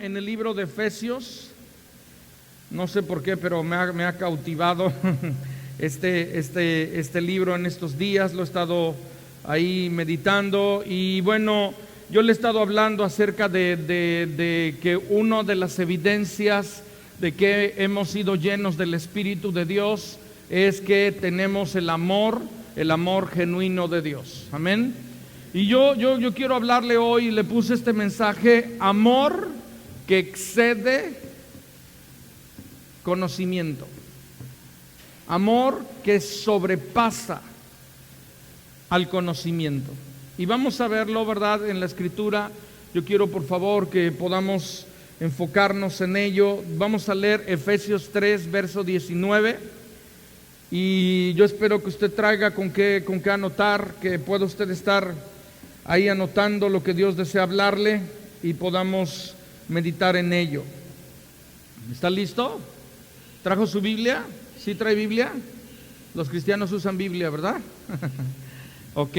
En el libro de Efesios, no sé por qué, pero me ha cautivado este libro en estos días. Lo he estado ahí meditando y bueno, yo le he estado hablando acerca de que una de las evidencias de que hemos sido llenos del Espíritu de Dios es que tenemos el amor genuino de Dios. Amén. Y yo quiero hablarle hoy, le puse este mensaje: amor que excede conocimiento, amor que sobrepasa al conocimiento. Y vamos a verlo, ¿verdad?, en la Escritura. Yo quiero, por favor, que podamos enfocarnos en ello. Vamos a leer Efesios 3, verso 19. Y yo espero que usted traiga con qué anotar, que pueda usted estar ahí anotando lo que Dios desea hablarle y podamos meditar en ello. ¿Está listo? ¿Trajo su Biblia? ¿Sí trae Biblia? Los cristianos usan Biblia, ¿verdad? Ok.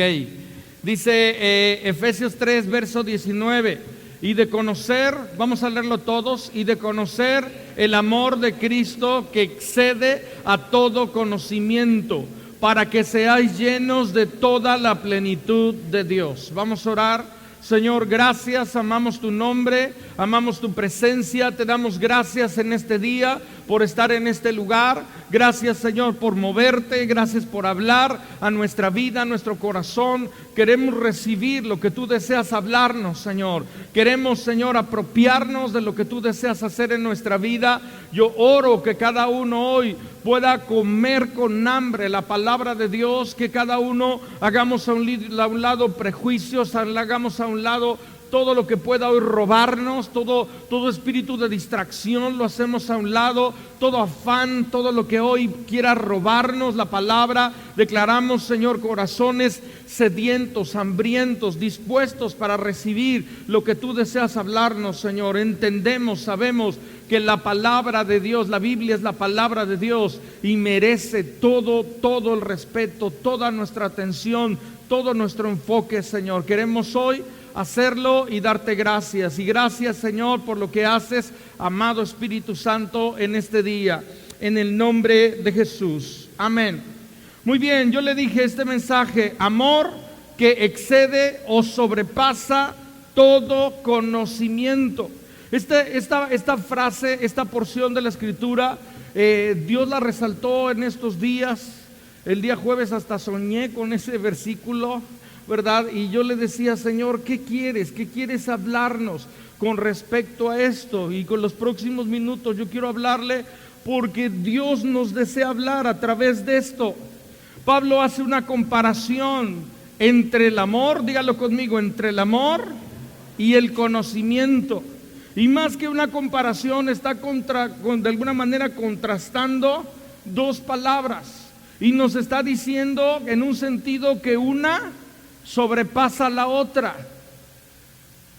Dice Efesios 3, verso 19. Y de conocer, vamos a leerlo todos, y de conocer el amor de Cristo que excede a todo conocimiento, para que seáis llenos de toda la plenitud de Dios. Vamos a orar. Señor, gracias, amamos tu nombre, amamos tu presencia, te damos gracias en este día por estar en este lugar. Gracias, Señor, por moverte, gracias por hablar a nuestra vida, a nuestro corazón. Queremos recibir lo que tú deseas hablarnos, Señor. Queremos, Señor, apropiarnos de lo que tú deseas hacer en nuestra vida. Yo oro que cada uno hoy pueda comer con hambre la palabra de Dios, que cada uno hagamos a un lado prejuicios, hagamos a un lado todo lo que pueda hoy robarnos, todo espíritu de distracción lo hacemos a un lado, todo afán, todo lo que hoy quiera robarnos la palabra. Declaramos, Señor, corazones sedientos, hambrientos, dispuestos para recibir lo que tú deseas hablarnos, Señor. Entendemos, sabemos que la palabra de Dios, la Biblia es la palabra de Dios y merece todo el respeto, toda nuestra atención, todo nuestro enfoque, Señor. Queremos hoy hacerlo y darte gracias. Y gracias, Señor, por lo que haces, amado Espíritu Santo, en este día, en el nombre de Jesús. Amén. Muy bien, yo le dije este mensaje: amor que excede o sobrepasa todo conocimiento. Esta frase, esta porción de la Escritura, Dios la resaltó en estos días. El día jueves hasta soñé con ese versículo, ¿verdad? Y yo le decía: Señor, ¿qué quieres? ¿Qué quieres hablarnos con respecto a esto? Y con los próximos minutos yo quiero hablarle porque Dios nos desea hablar a través de esto. Pablo hace una comparación entre el amor, dígalo conmigo, entre el amor y el conocimiento. Y más que una comparación, está de alguna manera contrastando dos palabras. Y nos está diciendo en un sentido que una sobrepasa la otra.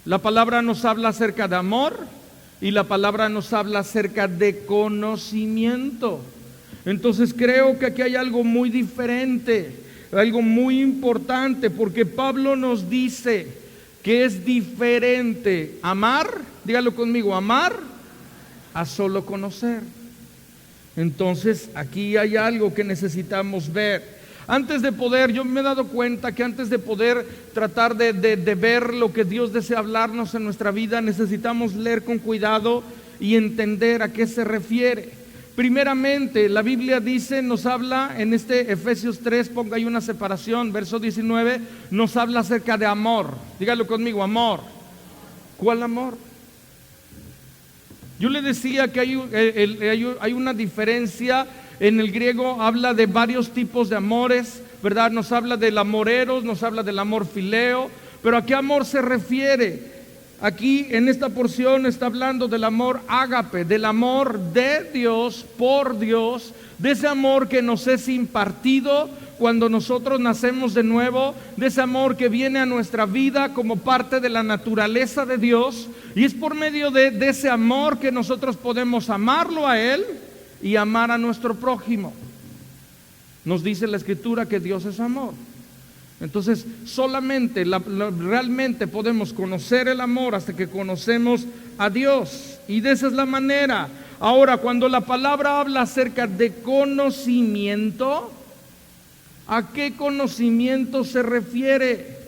La palabra nos habla acerca de amor y la palabra nos habla acerca de conocimiento. Entonces creo que aquí hay algo muy diferente, algo muy importante, porque Pablo nos dice que es diferente amar, dígalo conmigo, amar a solo conocer. Entonces aquí hay algo que necesitamos ver. Yo me he dado cuenta que antes de poder tratar de ver lo que Dios desea hablarnos en nuestra vida, necesitamos leer con cuidado y entender a qué se refiere. Primeramente, la Biblia dice, nos habla en este Efesios 3, ponga ahí una separación, verso 19, nos habla acerca de amor. Dígalo conmigo, amor. ¿Cuál amor? Yo le decía que hay una diferencia. En el griego habla de varios tipos de amores, ¿verdad? Nos habla del amor eros, nos habla del amor fileo, pero ¿a qué amor se refiere? Aquí en esta porción está hablando del amor ágape, del amor de Dios, por Dios, de ese amor que nos es impartido cuando nosotros nacemos de nuevo, de ese amor que viene a nuestra vida como parte de la naturaleza de Dios, y es por medio de ese amor que nosotros podemos amarlo a Él y amar a nuestro prójimo. Nos dice la Escritura que Dios es amor. Entonces, solamente, realmente podemos conocer el amor hasta que conocemos a Dios. Y de esa es la manera. Ahora, cuando la palabra habla acerca de conocimiento, ¿a qué conocimiento se refiere?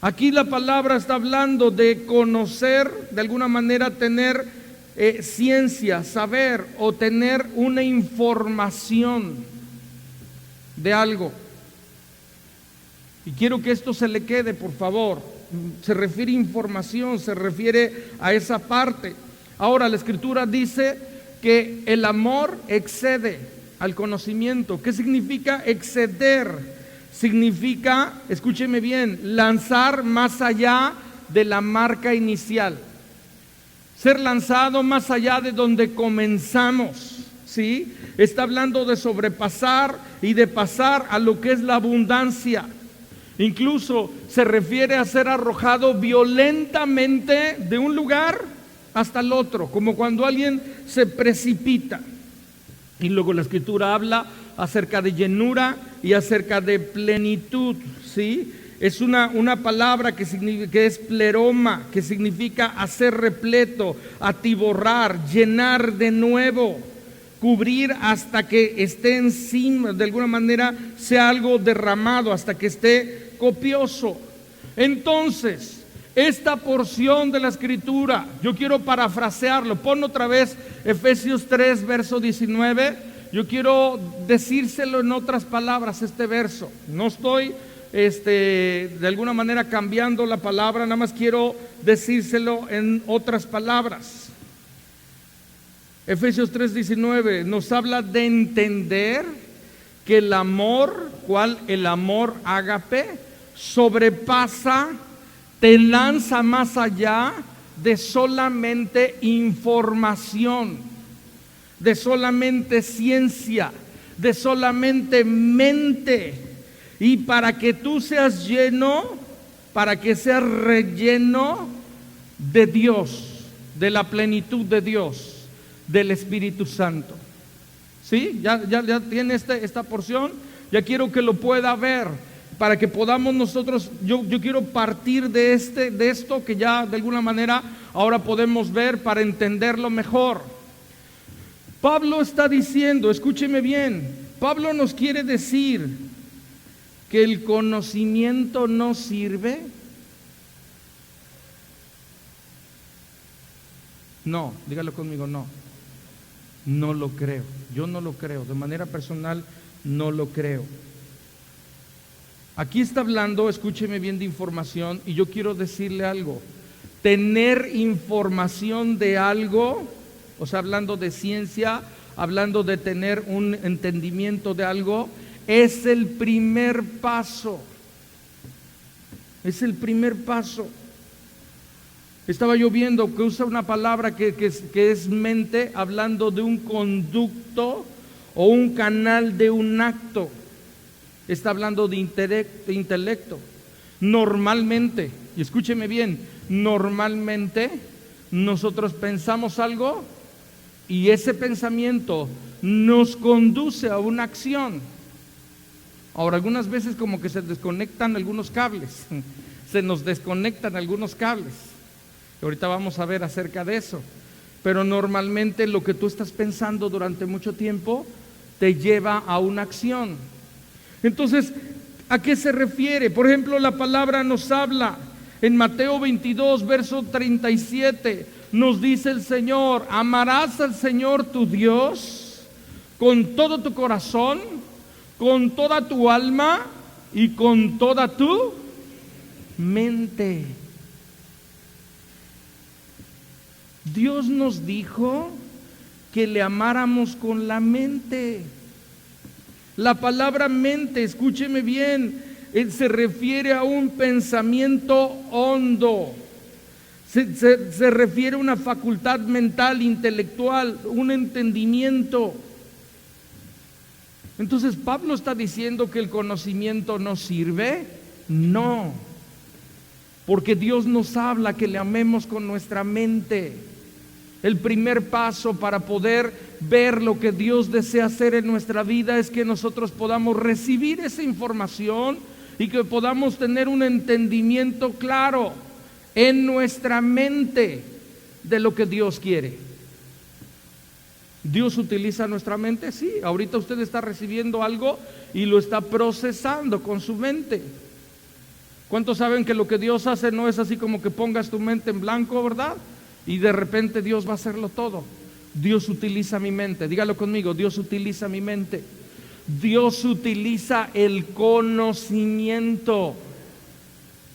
Aquí la palabra está hablando de conocer, de alguna manera tener ciencia, saber o tener una información de algo. Y quiero que esto se le quede, por favor. Se refiere a información, se refiere a esa parte. Ahora, la Escritura dice que el amor excede al conocimiento. ¿Qué significa exceder? Significa, escúcheme bien, lanzar más allá de la marca inicial. Ser lanzado más allá de donde comenzamos, ¿sí? Está hablando de sobrepasar y de pasar a lo que es la abundancia. Incluso se refiere a ser arrojado violentamente de un lugar hasta el otro, como cuando alguien se precipita. Y luego la Escritura habla acerca de llenura y acerca de plenitud, ¿sí? Es una palabra que es pleroma, que significa hacer repleto, atiborrar, llenar de nuevo, cubrir hasta que esté encima, de alguna manera sea algo derramado, hasta que esté copioso. Entonces, esta porción de la Escritura, yo quiero parafrasearlo. Pon otra vez Efesios 3, verso 19. Yo quiero decírselo en otras palabras este verso. No estoy de alguna manera cambiando la palabra, nada más quiero decírselo en otras palabras. Efesios 3:19 nos habla de entender que el amor, ¿cuál? El amor ágape, sobrepasa, te lanza más allá de solamente información, de solamente ciencia, de solamente mente. Y para que tú seas lleno, para que seas relleno de Dios, de la plenitud de Dios, del Espíritu Santo. ¿Sí? ¿Ya tiene esta porción? Ya quiero que lo pueda ver, para que podamos nosotros, yo quiero partir de esto que ya de alguna manera ahora podemos ver para entenderlo mejor. Pablo está diciendo, escúcheme bien, Pablo nos quiere decir que el conocimiento no sirve. No, dígalo conmigo, no lo creo, yo no lo creo, de manera personal no lo creo. Aquí está hablando, escúcheme bien, de información, y yo quiero decirle algo. Tener información de algo, o sea, hablando de ciencia, hablando de tener un entendimiento de algo, es el primer paso. Es el primer paso. Estaba yo viendo que usa una palabra que es mente, hablando de un conducto o un canal de un acto. Está hablando de intelecto. Normalmente, y escúcheme bien, normalmente nosotros pensamos algo y ese pensamiento nos conduce a una acción. Ahora, algunas veces como que se desconectan algunos cables, se nos desconectan algunos cables. Ahorita vamos a ver acerca de eso. Pero normalmente lo que tú estás pensando durante mucho tiempo te lleva a una acción. Entonces, ¿a qué se refiere? Por ejemplo, la palabra nos habla en Mateo 22, verso 37. Nos dice el Señor: amarás al Señor tu Dios con todo tu corazón, con toda tu alma y con toda tu mente. Dios nos dijo que le amáramos con la mente. La palabra mente, escúcheme bien, se refiere a un pensamiento hondo. Se refiere a una facultad mental, intelectual, un entendimiento. Entonces, ¿Pablo está diciendo que el conocimiento no sirve? No, porque Dios nos habla que le amemos con nuestra mente. El primer paso para poder ver lo que Dios desea hacer en nuestra vida es que nosotros podamos recibir esa información y que podamos tener un entendimiento claro en nuestra mente de lo que Dios quiere. ¿Dios utiliza nuestra mente? Sí, ahorita usted está recibiendo algo y lo está procesando con su mente. ¿Cuántos saben que lo que Dios hace no es así como que pongas tu mente en blanco, verdad? Y de repente Dios va a hacerlo todo. Dios utiliza mi mente. Dígalo conmigo, Dios utiliza mi mente. Dios utiliza el conocimiento.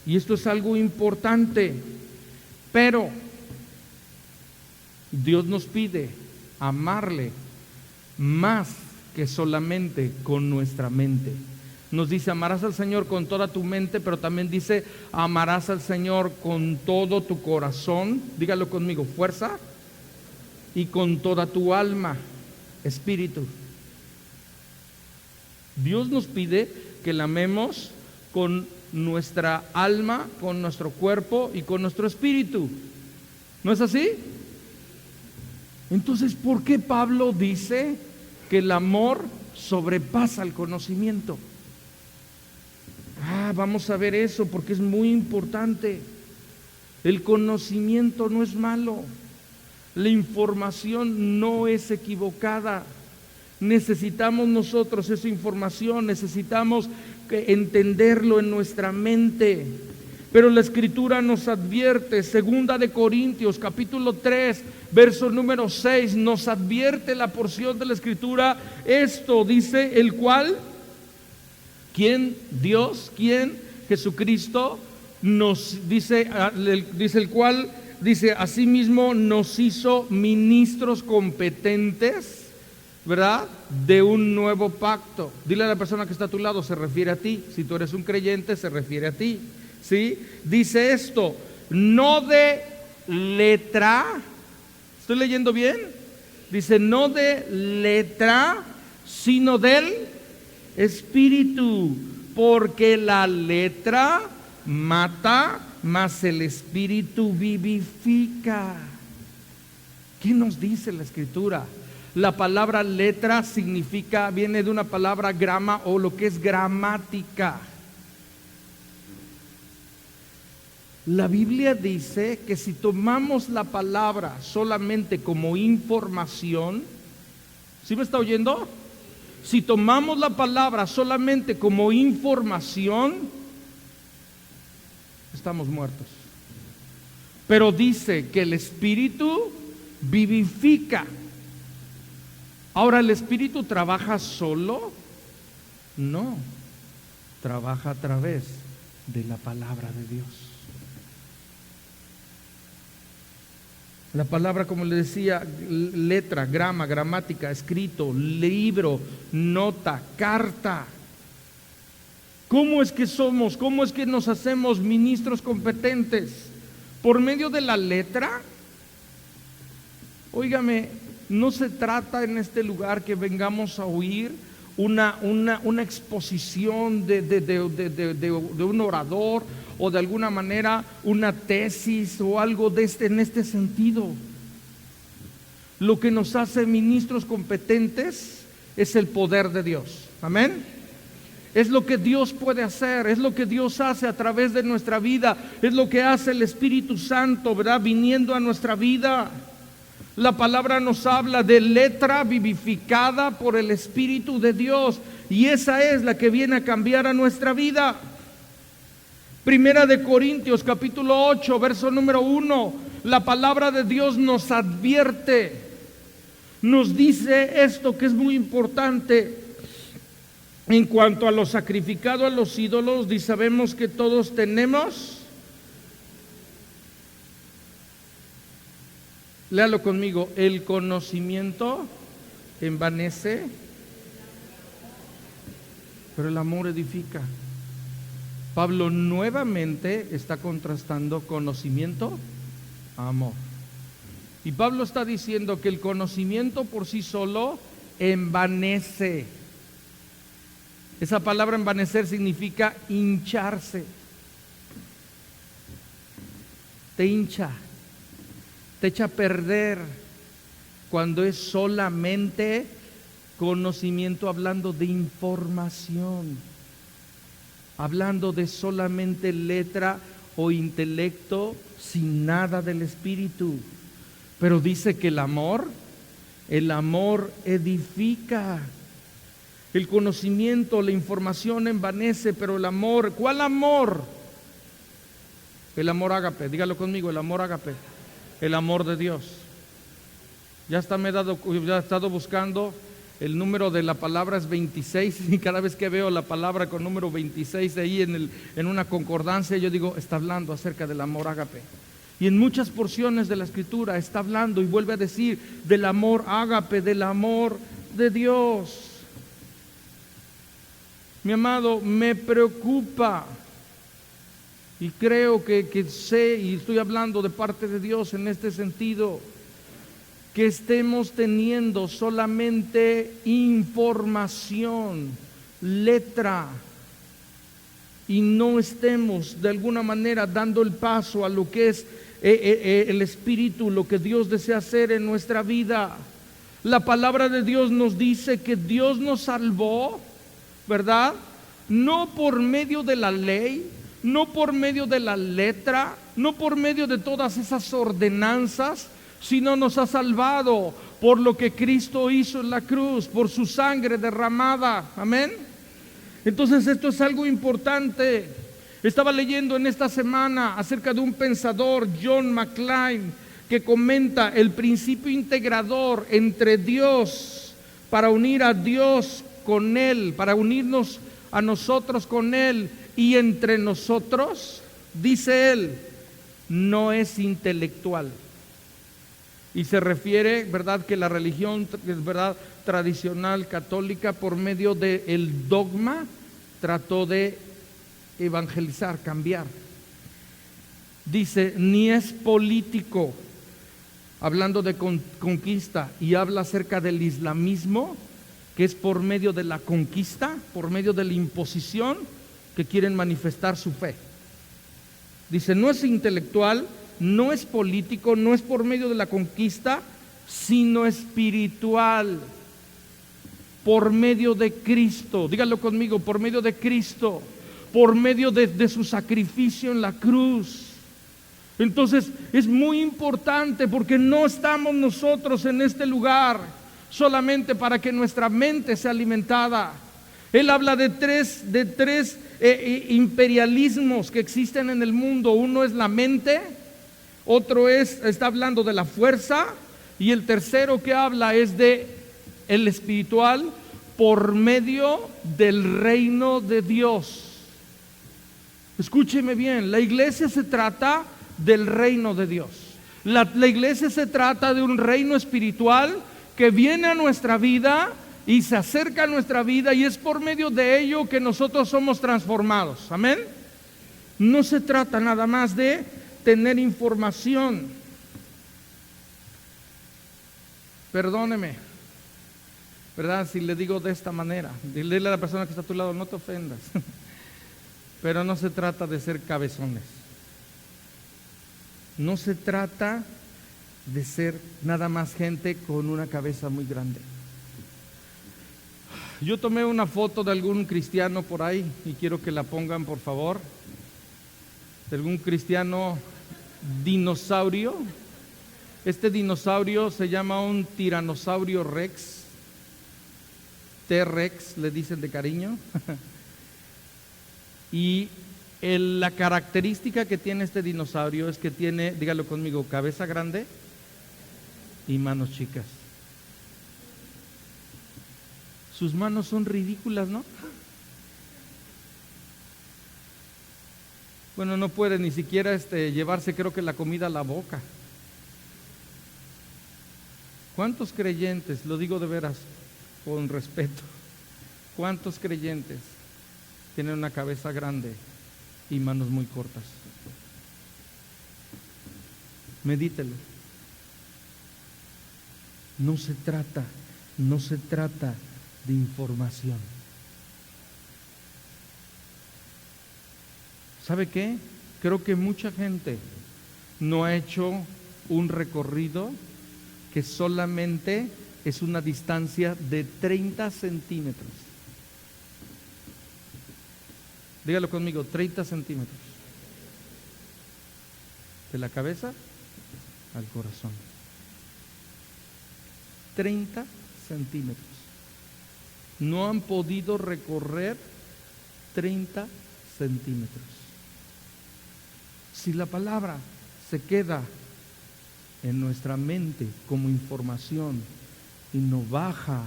Y esto es algo importante. Pero Dios nos pide amarle más que solamente con nuestra mente. Nos dice, amarás al Señor con toda tu mente, pero también dice, amarás al Señor con todo tu corazón, dígalo conmigo, fuerza, y con toda tu alma, espíritu. Dios nos pide que la amemos con nuestra alma, con nuestro cuerpo y con nuestro espíritu. ¿No es así? Entonces, ¿por qué Pablo dice que el amor sobrepasa el conocimiento? Vamos a ver eso porque es muy importante. El conocimiento no es malo. La información no es equivocada. Necesitamos nosotros esa información, necesitamos entenderlo en nuestra mente. Pero la Escritura nos advierte, 2 de Corintios, capítulo 3, verso número 6, nos advierte la porción de la Escritura. Esto dice, el cual, ¿quién? Dios, ¿quién? Jesucristo, nos dice el cual, dice, asimismo nos hizo ministros competentes, ¿verdad? De un nuevo pacto. Dile a la persona que está a tu lado, se refiere a ti. Si tú eres un creyente, se refiere a ti. ¿Sí? Dice esto, no de letra, ¿estoy leyendo bien? Dice, no de letra, sino del espíritu, porque la letra mata, mas el espíritu vivifica. ¿Qué nos dice la Escritura? La palabra letra viene de una palabra grama o lo que es gramática. La Biblia dice que si tomamos la palabra solamente como información, ¿sí me está oyendo? Si tomamos la palabra solamente como información, estamos muertos. Pero dice que el Espíritu vivifica. Ahora, ¿el Espíritu trabaja solo? No, trabaja a través de la palabra de Dios. La palabra, como le decía, letra, grama, gramática, escrito, libro, nota, carta. ¿Cómo es que somos? ¿Cómo es que nos hacemos ministros competentes? ¿Por medio de la letra? Óigame, no se trata en este lugar que vengamos a oír una exposición de un orador o de alguna manera una tesis o algo en este sentido. Lo que nos hace ministros competentes es el poder de Dios. Amén. Es lo que Dios puede hacer, es lo que Dios hace a través de nuestra vida, es lo que hace el Espíritu Santo, ¿verdad? Viniendo a nuestra vida. La palabra nos habla de letra vivificada por el Espíritu de Dios, y esa es la que viene a cambiar a nuestra vida. 1 de Corintios capítulo 8, verso número 1, la palabra de Dios nos advierte, nos dice esto que es muy importante. En cuanto a lo sacrificado a los ídolos, y sabemos que todos tenemos, léalo conmigo, el conocimiento envanece, pero el amor edifica. Pablo nuevamente está contrastando conocimiento a amor. Y Pablo está diciendo que el conocimiento por sí solo envanece. Esa palabra envanecer significa hincharse. Te hincha. te echa a perder cuando es solamente conocimiento, hablando de información, hablando de solamente letra o intelecto sin nada del Espíritu. Pero dice que el amor edifica. El conocimiento, la información envanece, pero el amor, ¿cuál amor? El amor ágape, dígalo conmigo, el amor ágape, el amor de Dios. Ya he estado buscando, el número de la palabra es 26, y cada vez que veo la palabra con número 26 ahí en una concordancia, yo digo, está hablando acerca del amor ágape. Y en muchas porciones de la Escritura está hablando y vuelve a decir del amor ágape, del amor de Dios. Mi amado, me preocupa, y creo que sé, y estoy hablando de parte de Dios en este sentido, que estemos teniendo solamente información, letra, y no estemos de alguna manera dando el paso a lo que es el Espíritu, lo que Dios desea hacer en nuestra vida. La palabra de Dios nos dice que Dios nos salvó, ¿verdad? No por medio de la ley, no por medio de la letra, no por medio de todas esas ordenanzas, sino nos ha salvado por lo que Cristo hizo en la cruz, por su sangre derramada. Amén. Entonces esto es algo importante. Estaba leyendo en esta semana acerca de un pensador, John McClain, que comenta el principio integrador entre Dios, para unir a Dios con Él, para unirnos a nosotros con Él y entre nosotros. Dice él, no es intelectual. Y se refiere, ¿verdad?, que la religión, ¿verdad?, tradicional católica, por medio del dogma, trató de evangelizar, cambiar. Dice, ni es político, hablando de conquista, y habla acerca del islamismo, que es por medio de la conquista, por medio de la imposición, que quieren manifestar su fe. Dice, no es intelectual, no es político, no es por medio de la conquista, sino espiritual, por medio de Cristo. Dígalo conmigo, por medio de Cristo, por medio de su sacrificio en la cruz. Entonces es muy importante, porque no estamos nosotros en este lugar solamente para que nuestra mente sea alimentada. Él habla de tres imperialismos que existen en el mundo. Uno es la mente, otro está hablando de la fuerza, y el tercero que habla es de el espiritual por medio del reino de Dios. Escúcheme bien, la iglesia se trata del reino de Dios. La iglesia se trata de un reino espiritual que viene a nuestra vida y se acerca a nuestra vida, y es por medio de ello que nosotros somos transformados. Amén. No se trata nada más de tener información. Perdóneme, ¿verdad?, si le digo de esta manera. Dile a la persona que está a tu lado, no te ofendas. Pero no se trata de ser cabezones. No se trata de ser nada más gente con una cabeza muy grande. Yo tomé una foto de algún cristiano por ahí, y quiero que la pongan, por favor, de algún cristiano dinosaurio. Este dinosaurio se llama un tiranosaurio rex, T-Rex le dicen de cariño. Y la característica que tiene este dinosaurio es que tiene, dígalo conmigo, cabeza grande y manos chicas. Sus manos son ridículas, ¿no? Bueno, no puede ni siquiera llevarse, creo que la comida a la boca. ¿Cuántos creyentes, lo digo de veras, con respeto, cuántos creyentes tienen una cabeza grande y manos muy cortas? Medítelo. No se trata de información. ¿Sabe qué? Creo que mucha gente no ha hecho un recorrido que solamente es una distancia de 30 centímetros. Dígalo conmigo, 30 centímetros. De la cabeza al corazón. 30 centímetros. No han podido recorrer 30 centímetros. Si la palabra se queda en nuestra mente como información y no baja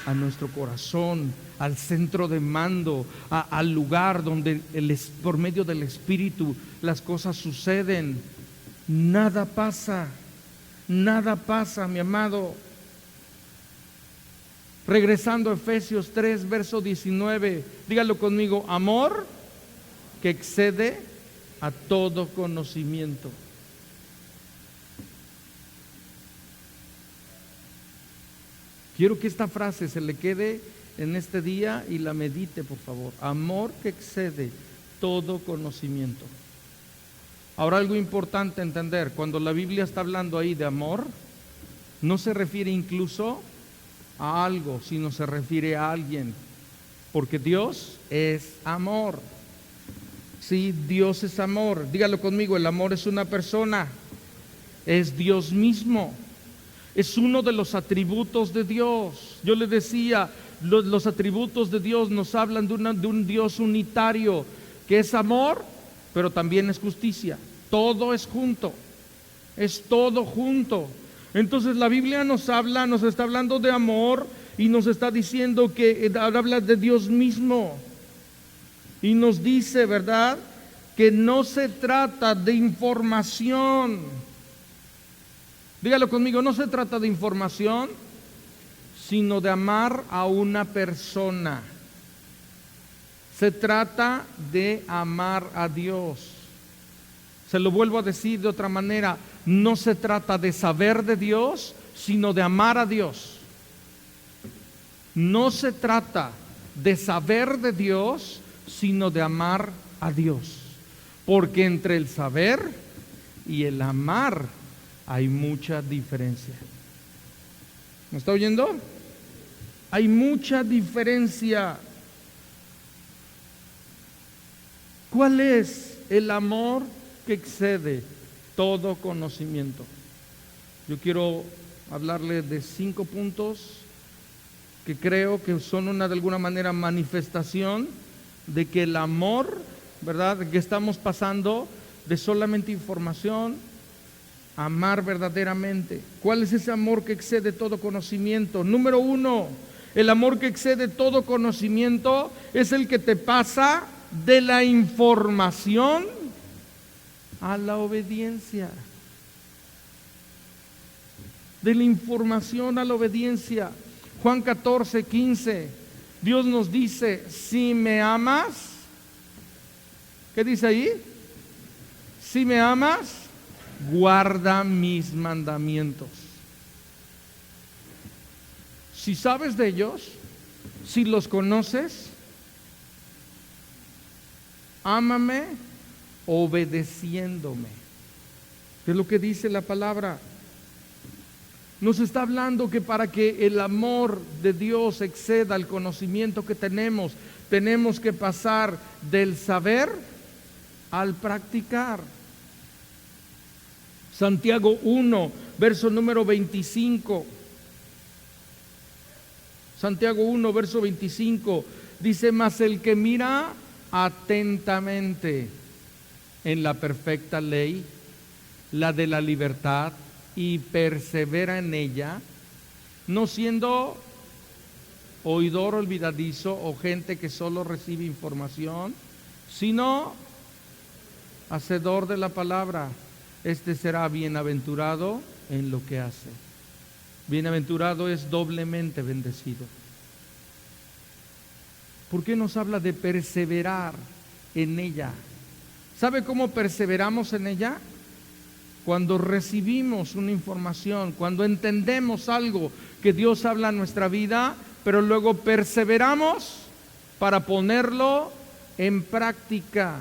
a nuestro corazón, al centro de mando, al lugar donde por medio del Espíritu las cosas suceden, nada pasa, mi amado. Regresando a Efesios 3, verso 19, dígalo conmigo, amor que excede a todo conocimiento. Quiero que esta frase se le quede en este día y la medite, por favor. Amor que excede todo conocimiento. Ahora, algo importante entender, cuando la Biblia está hablando ahí de amor, no se refiere incluso a algo, sino se refiere a alguien, porque Dios es amor. Sí, Dios es amor. Dígalo conmigo, el amor es una persona, es Dios mismo. Es uno de los atributos de Dios. Yo le decía, los atributos de Dios nos hablan de un Dios unitario, que es amor, pero también es justicia. Todo es junto, es todo junto. Entonces la Biblia nos está hablando de amor y nos está diciendo que habla de Dios mismo. Y nos dice, ¿verdad?, que no se trata de información. Dígalo conmigo, no se trata de información, sino de amar a una persona. Se trata de amar a Dios. Se lo vuelvo a decir de otra manera, no se trata de saber de Dios, sino de amar a Dios. No se trata de saber de Dios, sino de amar a Dios. Porque entre el saber y el amar hay mucha diferencia. ¿Me está oyendo? Hay mucha diferencia. ¿Cuál es el amor que excede todo conocimiento? Yo quiero hablarle de 5 puntos que creo que son de alguna manera manifestación de que el amor, ¿verdad?, que estamos pasando de solamente información, amar verdaderamente. ¿Cuál es ese amor que excede todo conocimiento? Número 1, el amor que excede todo conocimiento es el que te pasa de la información a la obediencia. De la información a la obediencia. Juan 14, 15, Dios nos dice, si me amas, ¿qué dice ahí? Si me amas, guarda mis mandamientos. Si sabes de ellos, si los conoces, ámame obedeciéndome. ¿Qué es lo que dice la palabra? Nos está hablando que para que el amor de Dios exceda el conocimiento que tenemos que pasar del saber al practicar. Santiago 1, verso número 25. Santiago 1, verso 25, dice, mas el que mira atentamente en la perfecta ley, la de la libertad, y persevera en ella, no siendo oidor olvidadizo o gente que solo recibe información, sino hacedor de la palabra, este será bienaventurado en lo que hace. Bienaventurado es doblemente bendecido. ¿Por qué nos habla de perseverar en ella? ¿Sabe cómo perseveramos en ella? Cuando recibimos una información, cuando entendemos algo que Dios habla en nuestra vida, pero luego perseveramos para ponerlo en práctica.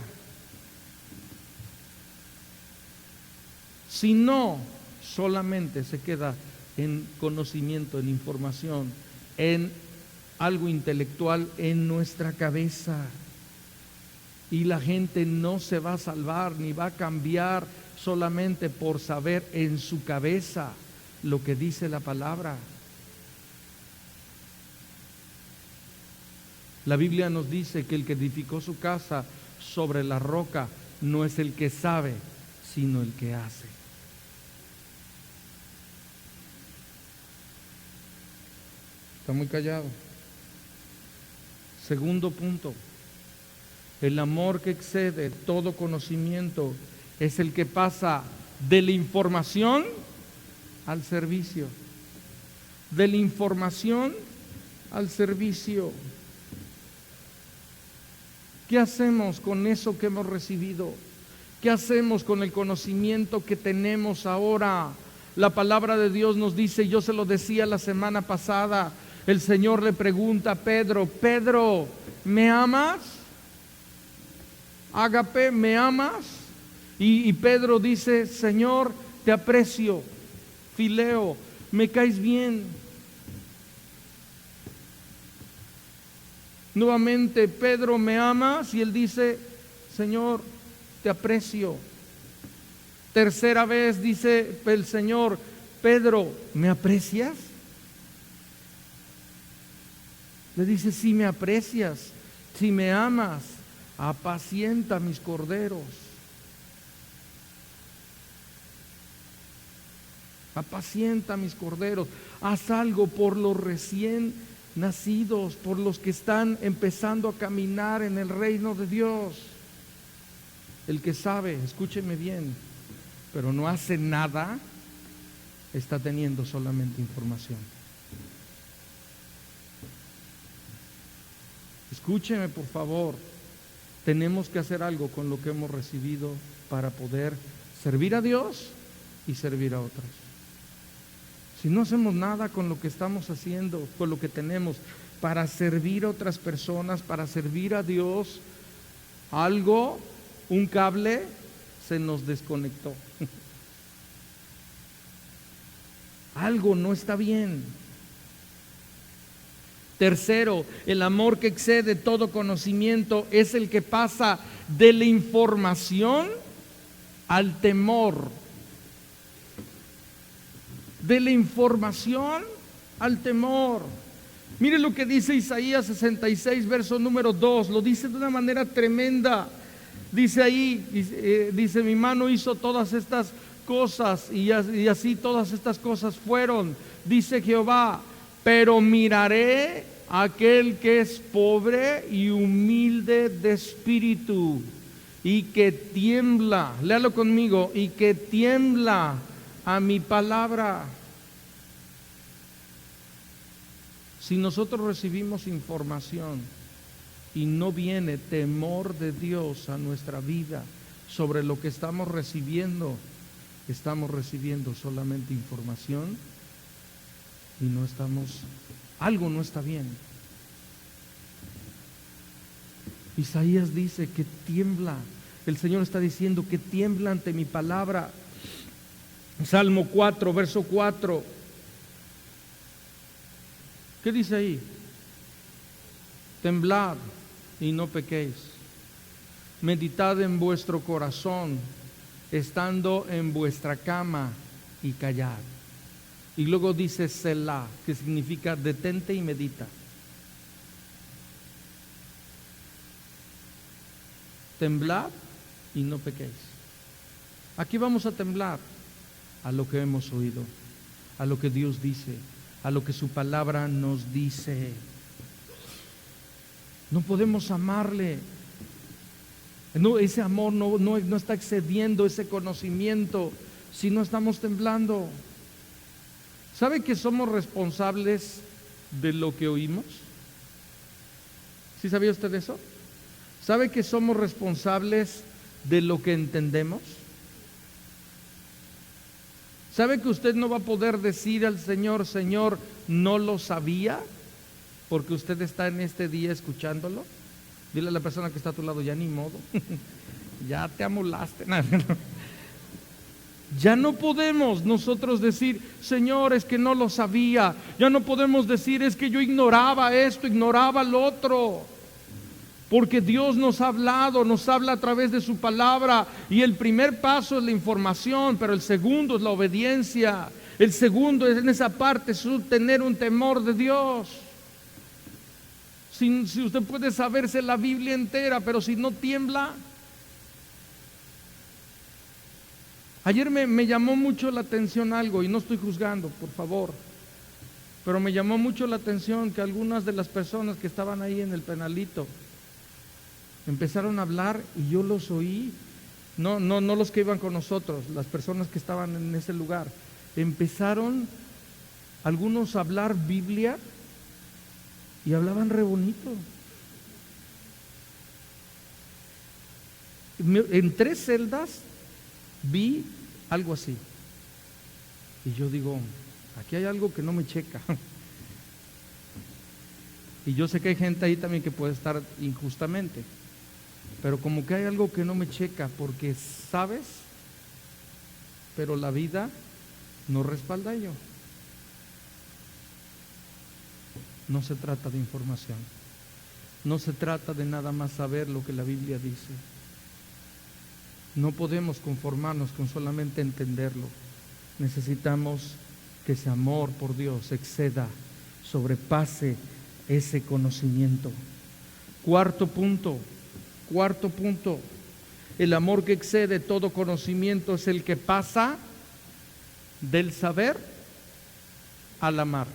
Si no solamente se queda en conocimiento, en información, en algo intelectual en nuestra cabeza. Y la gente no se va a salvar ni va a cambiar solamente por saber en su cabeza lo que dice la palabra. La Biblia nos dice que el que edificó su casa sobre la roca no es el que sabe, sino el que hace. Está muy callado. Segundo punto, el amor que excede todo conocimiento es el que pasa de la información al servicio. De la información al servicio. ¿Qué hacemos con eso que hemos recibido? ¿Qué hacemos con el conocimiento que tenemos ahora? La palabra de Dios nos dice, yo se lo decía la semana pasada, el Señor le pregunta a Pedro, Pedro, ¿me amas? Ágape, ¿me amas? Y Pedro dice, Señor, te aprecio, fileo, me caes bien. Nuevamente, Pedro, ¿me amas? Y él dice, Señor, te aprecio. Tercera vez dice el Señor, Pedro, ¿me aprecias? Le dice, si me aprecias, si me amas, apacienta mis corderos. Apacienta mis corderos. Haz algo por los recién nacidos, por los que están empezando a caminar en el reino de Dios. El que sabe, escúcheme bien, pero no hace nada, está teniendo solamente información. Escúcheme, por favor. Tenemos que hacer algo con lo que hemos recibido para poder servir a Dios y servir a otros. Si no hacemos nada con lo que estamos haciendo, con lo que tenemos, para servir a otras personas, para servir a Dios, un cable se nos desconectó. Algo no está bien. Tercero, el amor que excede todo conocimiento es el que pasa de la información al temor. De la información al temor. Mire lo que dice Isaías 66, verso número 2. Lo dice de una manera tremenda. Dice ahí, dice, mi mano hizo todas estas cosas y así todas estas cosas fueron, dice Jehová, pero miraré a aquel que es pobre y humilde de espíritu y que tiembla, léalo conmigo, y que tiembla a mi palabra. Si nosotros recibimos información y no viene temor de Dios a nuestra vida sobre lo que estamos recibiendo solamente información y algo no está bien. Isaías dice que tiembla, el Señor está diciendo que tiembla ante mi palabra. Salmo 4, verso 4. ¿Qué dice ahí? Temblad y no pequéis. Meditad en vuestro corazón, estando en vuestra cama, y callad. Y luego dice Selah, que significa detente y medita. Temblad y no pequéis. Aquí vamos a temblar a lo que hemos oído, a lo que Dios dice, a lo que su palabra nos dice. No podemos amarle. No, ese amor no está excediendo ese conocimiento si no estamos temblando. ¿Sabe que somos responsables de lo que oímos? ¿Sí sabía usted eso? ¿Sabe que somos responsables de lo que entendemos? ¿Sabe que usted no va a poder decir al Señor, Señor, no lo sabía? Porque usted está en este día escuchándolo. Dile a la persona que está a tu lado, ya ni modo, ya te amolaste. Ya no podemos nosotros decir, Señor, es que no lo sabía. Ya no podemos decir, es que yo ignoraba esto, ignoraba lo otro. Porque Dios nos ha hablado, nos habla a través de su palabra. Y el primer paso es la información, pero el segundo es la obediencia. El segundo es en esa parte, es tener un temor de Dios. Si usted puede saberse la Biblia entera, pero si no tiembla. Ayer me llamó mucho la atención algo, y no estoy juzgando, por favor, pero me llamó mucho la atención que algunas de las personas que estaban ahí en el penalito empezaron a hablar y yo los oí, no los que iban con nosotros, las personas que estaban en ese lugar, empezaron algunos a hablar Biblia y hablaban re bonito. En 3 celdas vi algo así. Y yo digo, aquí hay algo que no me checa. Y yo sé que hay gente ahí también que puede estar injustamente. Pero como que hay algo que no me checa, porque sabes, pero la vida no respalda ello. No se trata de información. No se trata de nada más saber lo que la Biblia dice. No podemos conformarnos con solamente entenderlo. Necesitamos que ese amor por Dios exceda, sobrepase ese conocimiento. Cuarto punto, el amor que excede todo conocimiento es el que pasa del saber al amar.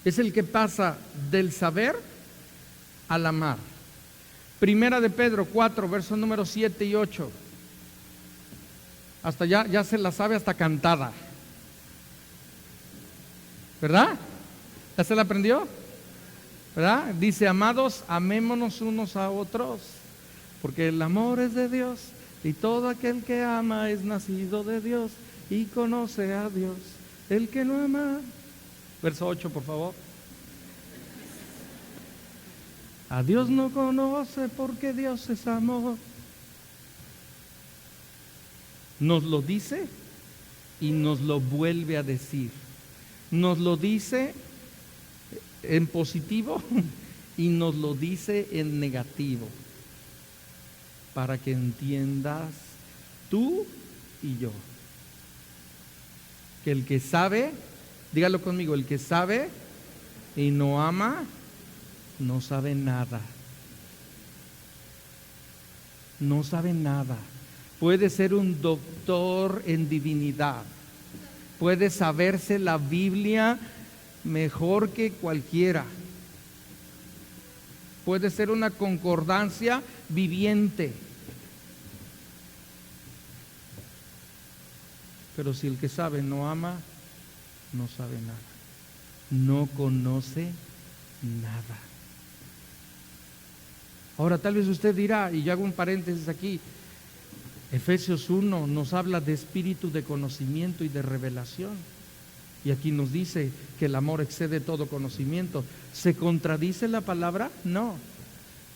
Es el que pasa del saber al amar. Primera de Pedro 4, versos número 7 y 8. Hasta ya se la sabe hasta cantada. ¿Verdad? ¿Ya se la aprendió? ¿Verdad? Dice, amados, amémonos unos a otros, porque el amor es de Dios, y todo aquel que ama es nacido de Dios y conoce a Dios. El que no ama. Verso 8, por favor. A Dios no conoce porque Dios es amor. Nos lo dice y nos lo vuelve a decir. Nos lo dice en positivo y nos lo dice en negativo, para que entiendas tú y yo que el que sabe, dígalo conmigo, el que sabe y no ama no sabe nada. No sabe nada. Puede ser un doctor en divinidad, puede saberse la Biblia mejor que cualquiera, puede ser una concordancia viviente, pero si el que sabe no ama, no sabe nada, no conoce nada. Ahora tal vez usted dirá, y yo hago un paréntesis aquí, Efesios 1 nos habla de espíritu de conocimiento y de revelación, y aquí nos dice que el amor excede todo conocimiento. ¿Se contradice la palabra? No.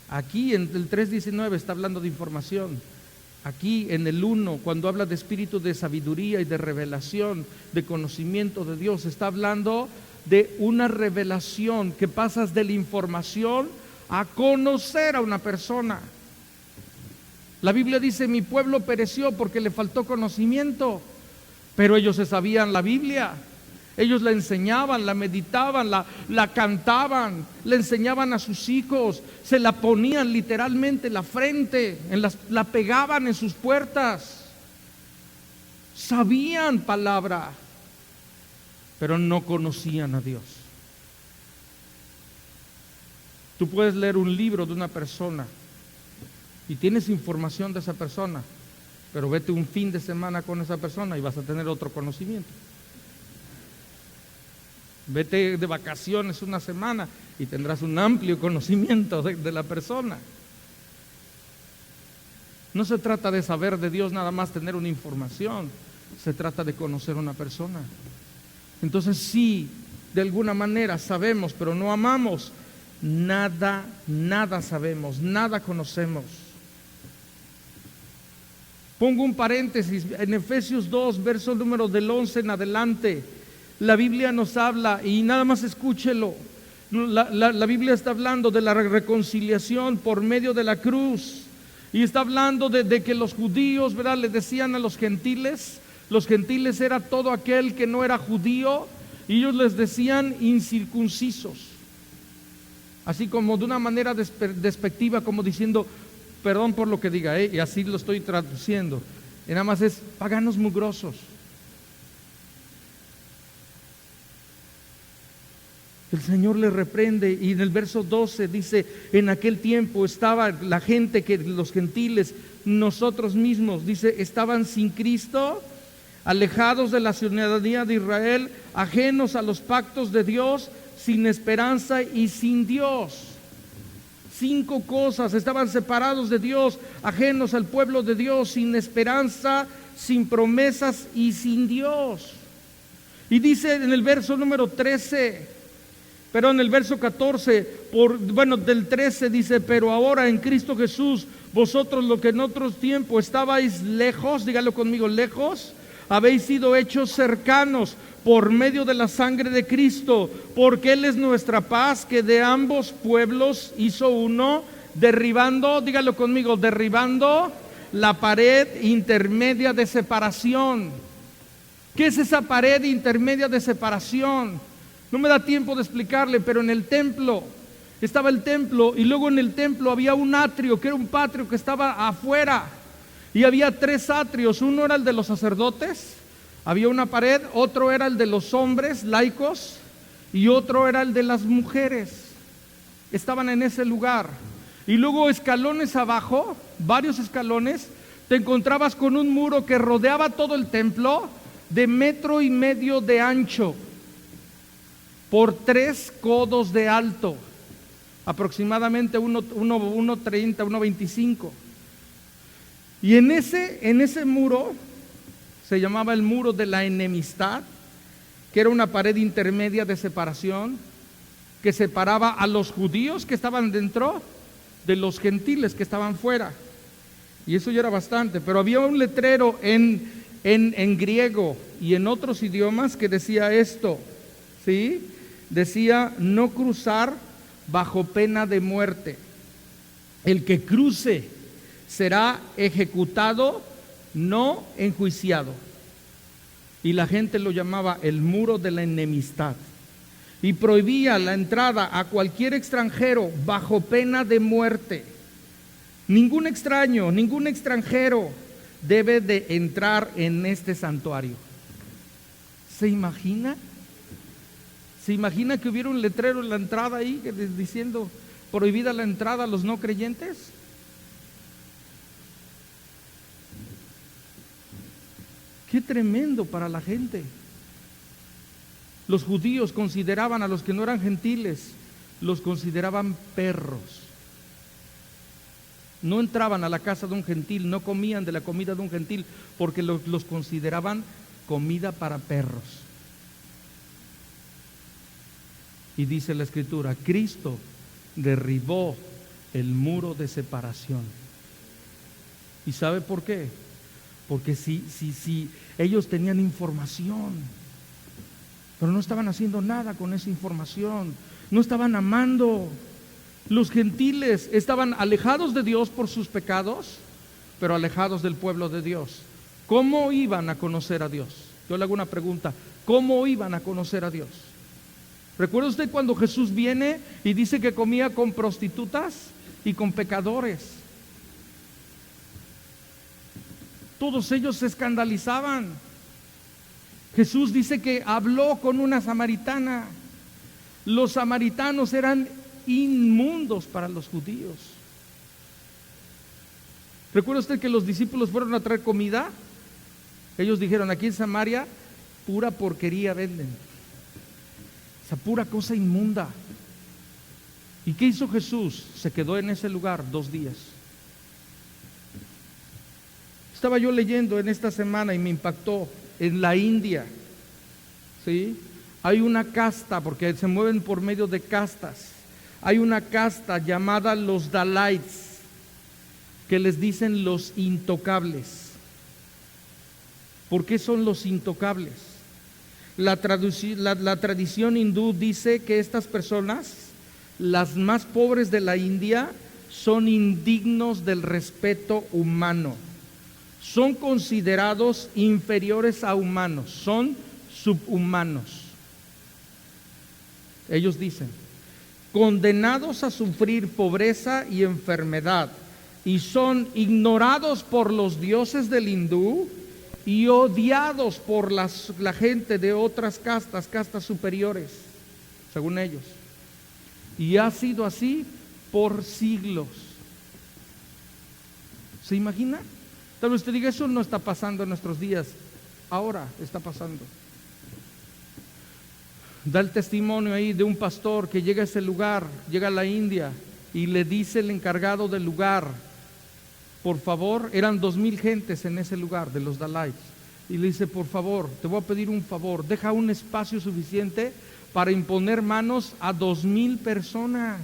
Aquí en el 3:19 está hablando de información. Aquí en el 1, cuando habla de espíritu de sabiduría y de revelación, de conocimiento de Dios, está hablando de una revelación que pasas de la información a conocer a una persona. La Biblia dice, mi pueblo pereció porque le faltó conocimiento, pero ellos se sabían la Biblia. Ellos la enseñaban, la meditaban, la cantaban, la enseñaban a sus hijos, se la ponían literalmente en la frente, la pegaban en sus puertas. Sabían palabra, pero no conocían a Dios. Tú puedes leer un libro de una persona y tienes información de esa persona, pero vete un fin de semana con esa persona y vas a tener otro conocimiento. Vete de vacaciones una semana y tendrás un amplio conocimiento de la persona. No se trata de saber de Dios nada más, tener una información. Se trata de conocer a una persona. Entonces sí, de alguna manera sabemos, pero no amamos. Nada sabemos, nada conocemos. Pongo un paréntesis, en Efesios 2, verso número del 11 en adelante, la Biblia nos habla, y nada más escúchelo, la Biblia está hablando de la reconciliación por medio de la cruz, y está hablando de que los judíos, ¿verdad?, le decían a los gentiles era todo aquel que no era judío, y ellos les decían incircuncisos, así como de una manera despectiva, como diciendo, perdón por lo que diga, y así lo estoy traduciendo, y nada más es paganos mugrosos. El Señor le reprende, y en el verso 12 dice, en aquel tiempo estaba la gente, que los gentiles, nosotros mismos, dice, estaban sin Cristo, alejados de la ciudadanía de Israel, ajenos a los pactos de Dios, sin esperanza y sin Dios. 5 cosas: estaban separados de Dios, ajenos al pueblo de Dios, sin esperanza, sin promesas y sin Dios. Y dice en el verso número 13, pero en el verso 14, del 13 dice, pero ahora en Cristo Jesús, vosotros lo que en otro tiempo estabais lejos, dígalo conmigo, lejos, habéis sido hechos cercanos por medio de la sangre de Cristo, porque Él es nuestra paz, que de ambos pueblos hizo uno, derribando, dígalo conmigo, derribando la pared intermedia de separación. ¿Qué es esa pared intermedia de separación? No me da tiempo de explicarle, pero en el templo estaba el templo, y luego en el templo había un atrio, que era un patio que estaba afuera, y había 3 atrios. Uno era el de los sacerdotes, había una pared, otro era el de los hombres laicos, y otro era el de las mujeres. Estaban en ese lugar. Y luego escalones abajo, varios escalones, te encontrabas con un muro que rodeaba todo el templo, de 1.5 metros de ancho, por 3 codos de alto, aproximadamente 1.30, 1.25. Y en ese muro, se llamaba el muro de la enemistad, que era una pared intermedia de separación, que separaba a los judíos que estaban dentro de los gentiles que estaban fuera. Y eso ya era bastante, pero había un letrero en griego y en otros idiomas que decía esto, ¿sí? Decía, no cruzar bajo pena de muerte. El que cruce será ejecutado, no enjuiciado. Y la gente lo llamaba el muro de la enemistad. Y prohibía la entrada a cualquier extranjero bajo pena de muerte. Ningún extraño, ningún extranjero debe de entrar en este santuario. ¿Se imagina? ¿Se imagina que hubiera un letrero en la entrada ahí diciendo prohibida la entrada a los no creyentes? Qué tremendo para la gente. Los judíos consideraban a los que no eran gentiles, los consideraban perros. No entraban a la casa de un gentil, no comían de la comida de un gentil, porque los consideraban comida para perros. Y dice la Escritura, Cristo derribó el muro de separación. ¿Y sabe por qué? Porque si ellos tenían información, pero no estaban haciendo nada con esa información, no estaban amando. Los gentiles estaban alejados de Dios por sus pecados, pero alejados del pueblo de Dios. ¿Cómo iban a conocer a Dios? Yo le hago una pregunta, ¿cómo iban a conocer a Dios? ¿Recuerda usted cuando Jesús viene y dice que comía con prostitutas y con pecadores? Todos ellos se escandalizaban. Jesús dice que habló con una samaritana. Los samaritanos eran inmundos para los judíos. ¿Recuerda usted que los discípulos fueron a traer comida? Ellos dijeron, aquí en Samaria pura porquería venden, esa pura cosa inmunda. ¿Y qué hizo Jesús? Se quedó en ese lugar 2 días. Estaba yo leyendo en esta semana y me impactó. En la India, ¿sí?, hay una casta, porque se mueven por medio de castas. Hay una casta llamada los Dalaites, que les dicen los intocables. ¿Por qué son los intocables? La tradición hindú dice que estas personas, las más pobres de la India, son indignos del respeto humano. Son considerados inferiores a humanos, son subhumanos. Ellos dicen, condenados a sufrir pobreza y enfermedad, y son ignorados por los dioses del hindú y odiados por la gente de otras castas superiores, según ellos. Y ha sido así por siglos. ¿Se imagina? Tal vez usted diga, eso no está pasando en nuestros días. Ahora está pasando. Da el testimonio ahí de un pastor que llega a ese lugar, llega a la India, y le dice el encargado del lugar, por favor, eran 2,000 gentes en ese lugar de los Dalais, y le dice, por favor, te voy a pedir un favor, deja un espacio suficiente para imponer manos a 2,000 personas.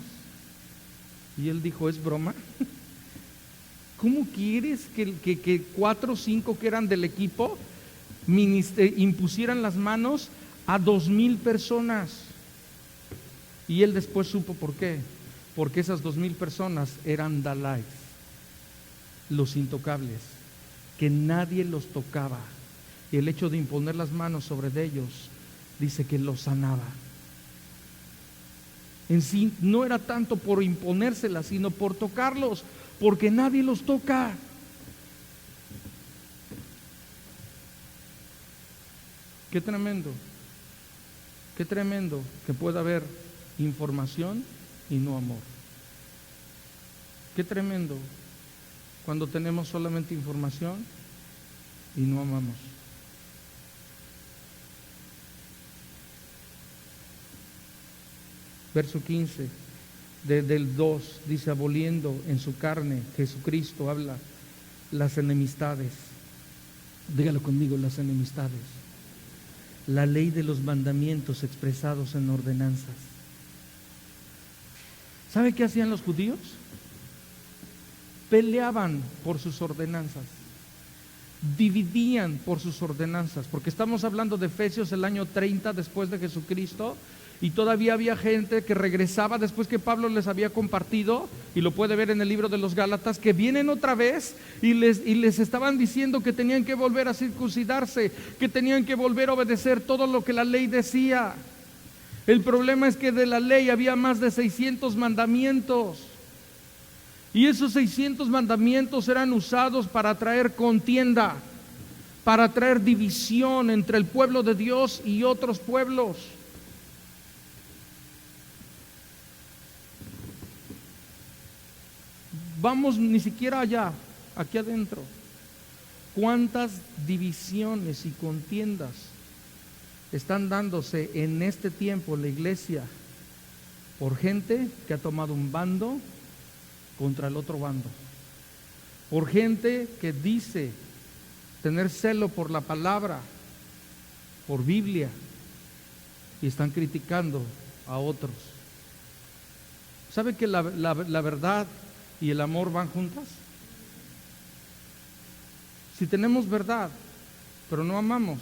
Y él dijo, ¿es broma? ¿Cómo quieres que 4 o 5 que eran del equipo impusieran las manos a 2,000 personas? Y él después supo por qué. Porque esas 2,000 personas eran Dalais, los intocables, que nadie los tocaba. Y el hecho de imponer las manos sobre ellos, dice que los sanaba. En sí no era tanto por imponérselas, sino por tocarlos, porque nadie los toca. Qué tremendo que pueda haber información y no amor. Qué tremendo cuando tenemos solamente información y no amamos. Verso 15 del 2 dice, aboliendo en su carne, Jesucristo habla, las enemistades. Dígalo conmigo, las enemistades. La ley de los mandamientos expresados en ordenanzas. ¿Sabe qué hacían los judíos? Peleaban por sus ordenanzas, dividían por sus ordenanzas, porque estamos hablando de Efesios, el año 30 después de Jesucristo, y todavía había gente que regresaba después que Pablo les había compartido, y lo puede ver en el libro de los Gálatas, que vienen otra vez y les estaban diciendo que tenían que volver a circuncidarse, que tenían que volver a obedecer todo lo que la ley decía. El problema es que de la ley había más de 600 mandamientos, y esos 600 mandamientos eran usados para traer contienda, para traer división entre el pueblo de Dios y otros pueblos. Vamos ni siquiera allá, aquí adentro. ¿Cuántas divisiones y contiendas están dándose en este tiempo en la iglesia por gente que ha tomado un bando contra el otro bando? Por gente que dice tener celo por la palabra, por Biblia, y están criticando a otros. ¿Sabe que la verdad y el amor van juntas? Si tenemos verdad, pero no amamos,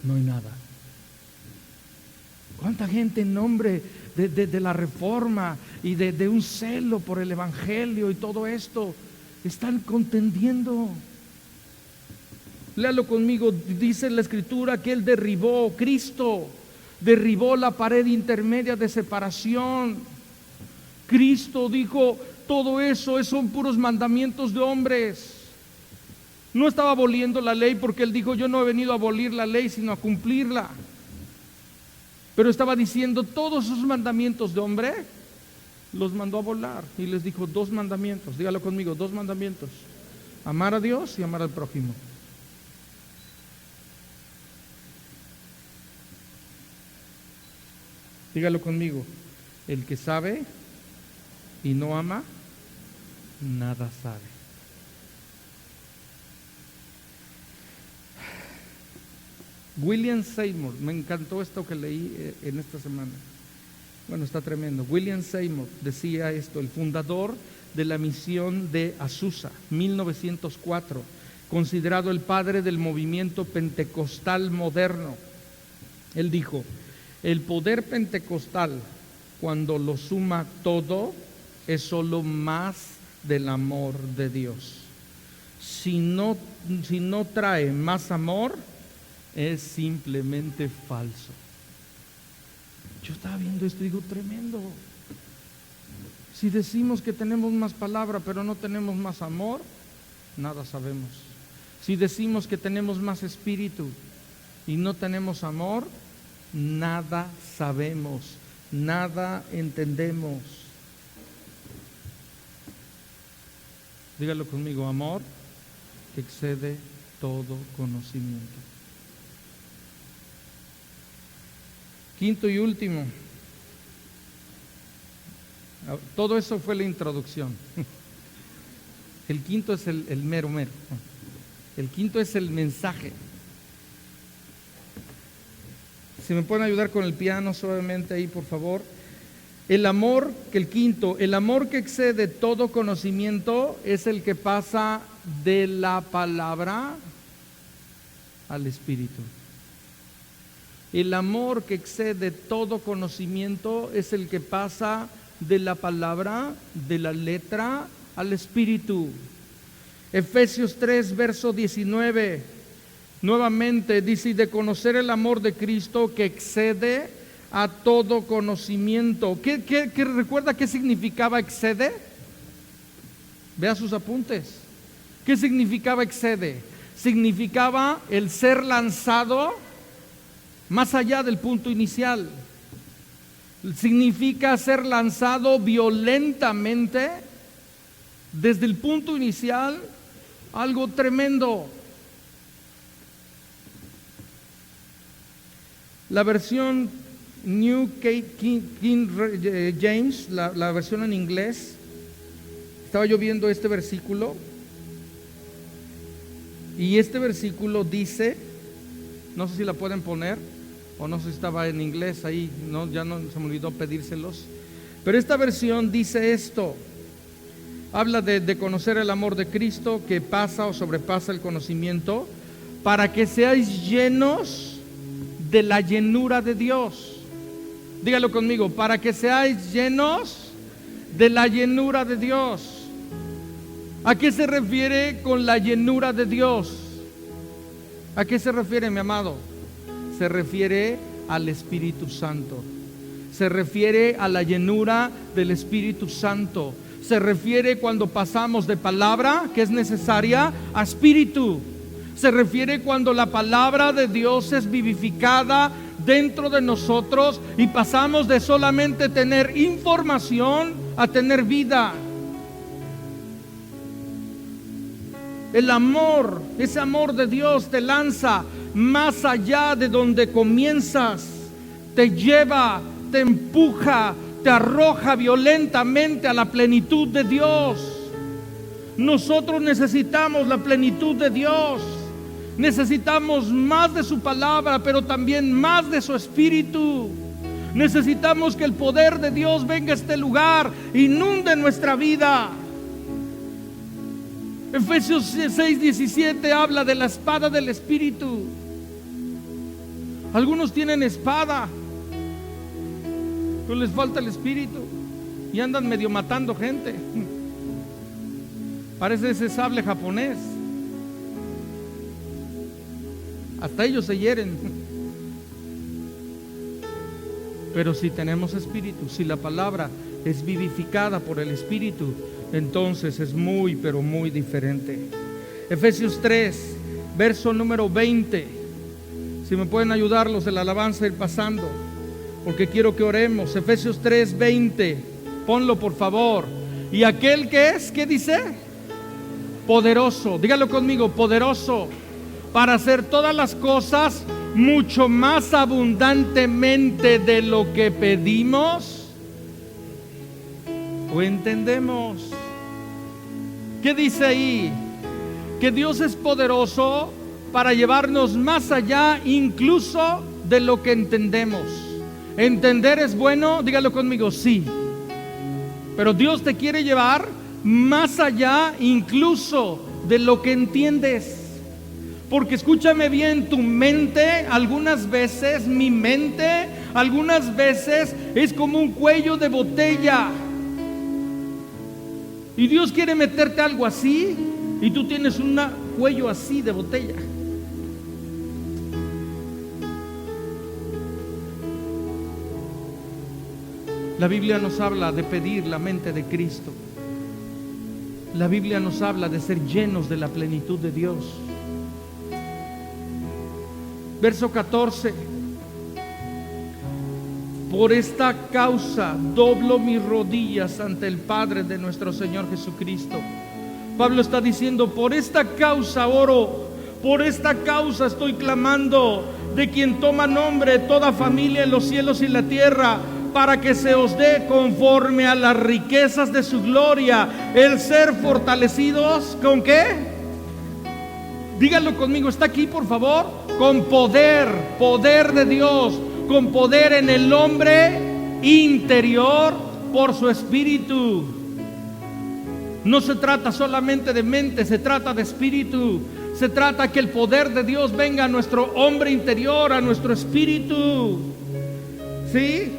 no hay nada. ¿Cuánta gente en nombre de la reforma y de un celo por el evangelio y todo esto están contendiendo? Léalo conmigo, dice la escritura que Él derribó, Cristo derribó la pared intermedia de separación. Cristo dijo, todo eso son puros mandamientos de hombres. No estaba aboliendo la ley, porque Él dijo, yo no he venido a abolir la ley, sino a cumplirla. Pero estaba diciendo, todos esos mandamientos de hombre los mandó a volar, y les dijo 2 mandamientos. Dígalo conmigo, 2 mandamientos: amar a Dios y amar al prójimo. Dígalo conmigo, el que sabe y no ama, nada sabe. William Seymour, me encantó esto que leí en esta semana. Bueno, está tremendo. William Seymour decía esto, el fundador de la misión de Azusa, 1904. considerado el padre del movimiento pentecostal moderno. Él dijo: el poder pentecostal, cuando lo suma todo, es solo más del amor de Dios. Si no trae más amor, es simplemente falso. Yo estaba viendo esto y digo, tremendo. Si decimos que tenemos más palabra pero no tenemos más amor, nada sabemos. Si decimos que tenemos más espíritu y no tenemos amor, nada sabemos, nada entendemos. Dígalo conmigo: amor que excede todo conocimiento. Quinto y último. Todo eso fue la introducción. El quinto es el mero. El quinto es el mensaje. Si me pueden ayudar con el piano suavemente ahí, por favor. El amor que excede todo conocimiento es el que pasa de la palabra al espíritu. El amor que excede todo conocimiento es el que pasa de la palabra, de la letra, al espíritu. Efesios 3, verso 19, nuevamente dice: y de conocer el amor de Cristo que excede a todo conocimiento. ¿Qué recuerda qué significaba excede? Vea sus apuntes. ¿Qué significaba excede? Significaba el ser lanzado más allá del punto inicial. Significa ser lanzado violentamente desde el punto inicial, algo tremendo. La versión New King James, la versión en inglés, estaba yo viendo este versículo, y este versículo dice, no sé si la pueden poner, o no sé si estaba en inglés ahí, ya no se me olvidó pedírselos, pero esta versión dice esto: habla de conocer el amor de Cristo que pasa o sobrepasa el conocimiento, para que seáis llenos de la llenura de Dios. Dígalo conmigo: para que seáis llenos de la llenura de Dios. ¿A qué se refiere con la llenura de Dios? ¿A qué se refiere, mi amado? Se refiere al Espíritu Santo. Se refiere a la llenura del Espíritu Santo. Se refiere cuando pasamos de palabra, que es necesaria, a espíritu. Se refiere cuando la palabra de Dios es vivificada dentro de nosotros y pasamos de solamente tener información a tener vida. El amor, ese amor de Dios te lanza más allá de donde comienzas, te lleva, te empuja, te arroja violentamente a la plenitud de Dios. Nosotros necesitamos la plenitud de Dios. Necesitamos más de su palabra, pero también más de su espíritu. Necesitamos que el poder de Dios venga a este lugar, inunde nuestra vida. Efesios 6:17 habla de la espada del espíritu. Algunos tienen espada, pero les falta el espíritu y andan medio matando gente. Parece ese sable japonés. Hasta ellos se hieren. Pero si tenemos espíritu, si la palabra es vivificada por el espíritu, entonces es muy, pero muy diferente. Efesios 3, verso número 20. Si me pueden ayudar los de la alabanza, ir pasando, porque quiero que oremos. Efesios 3, 20. Ponlo, por favor. Y aquel que es, ¿qué dice? Poderoso. Dígalo conmigo: poderoso para hacer todas las cosas mucho más abundantemente de lo que pedimos o entendemos. ¿Qué dice ahí? Que Dios es poderoso para llevarnos más allá incluso de lo que entendemos. ¿Entender es bueno? Dígalo conmigo: sí. Pero Dios te quiere llevar más allá incluso de lo que entiendes. Porque escúchame bien, tu mente, algunas veces, mi mente, algunas veces es como un cuello de botella. Y Dios quiere meterte algo así, y tú tienes un cuello así de botella. La Biblia nos habla de pedir la mente de Cristo. La Biblia nos habla de ser llenos de la plenitud de Dios. Verso 14. Por esta causa doblo mis rodillas ante el Padre de nuestro Señor Jesucristo. Pablo está diciendo, por esta causa oro, por esta causa estoy clamando, de quien toma nombre toda familia en los cielos y la tierra, para que se os dé conforme a las riquezas de su gloria, el ser fortalecidos, ¿con qué? Díganlo conmigo, está aquí por favor, con poder, poder de Dios, con poder en el hombre interior por su espíritu. No se trata solamente de mente, se trata de espíritu. Se trata que el poder de Dios venga a nuestro hombre interior, a nuestro espíritu. ¿Sí?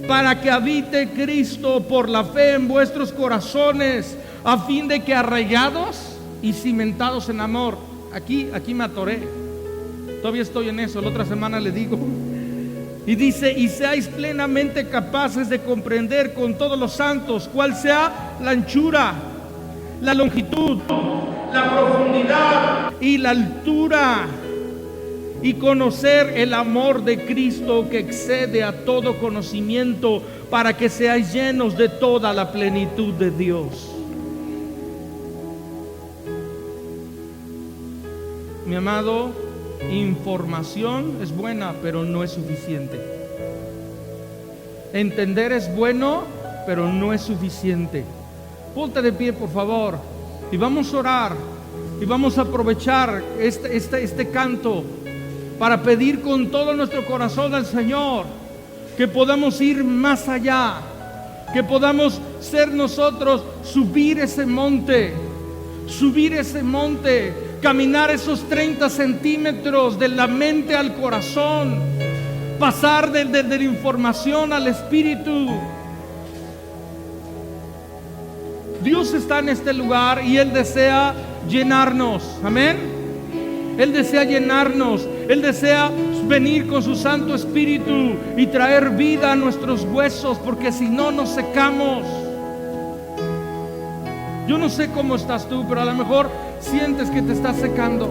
Para que habite Cristo por la fe en vuestros corazones, a fin de que arraigados y cimentados en amor. Aquí me atoré. Todavía estoy en eso, la otra semana le digo. Y dice, y seáis plenamente capaces de comprender con todos los santos cuál sea la anchura, la longitud, la profundidad y la altura, y conocer el amor de Cristo que excede a todo conocimiento, para que seáis llenos de toda la plenitud de Dios. Mi amado, información es buena, pero no es suficiente. Entender es bueno, pero no es suficiente. Ponte de pie, por favor, y vamos a orar, y vamos a aprovechar este canto para pedir con todo nuestro corazón al Señor que podamos ir más allá, que podamos ser nosotros, subir ese monte, caminar esos 30 centímetros de la mente al corazón, pasar de la información al espíritu. Dios está en este lugar y Él desea llenarnos, amén. Él desea llenarnos, Él desea venir con su Santo Espíritu y traer vida a nuestros huesos, porque si no nos secamos. Yo no sé cómo estás tú, pero a lo mejor sientes que te estás secando,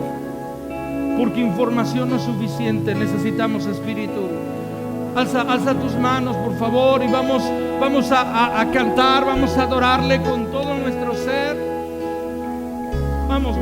porque información no es suficiente, necesitamos Espíritu. Alza tus manos, por favor, y vamos a cantar, vamos a adorarle con todo nuestro ser. Vamos.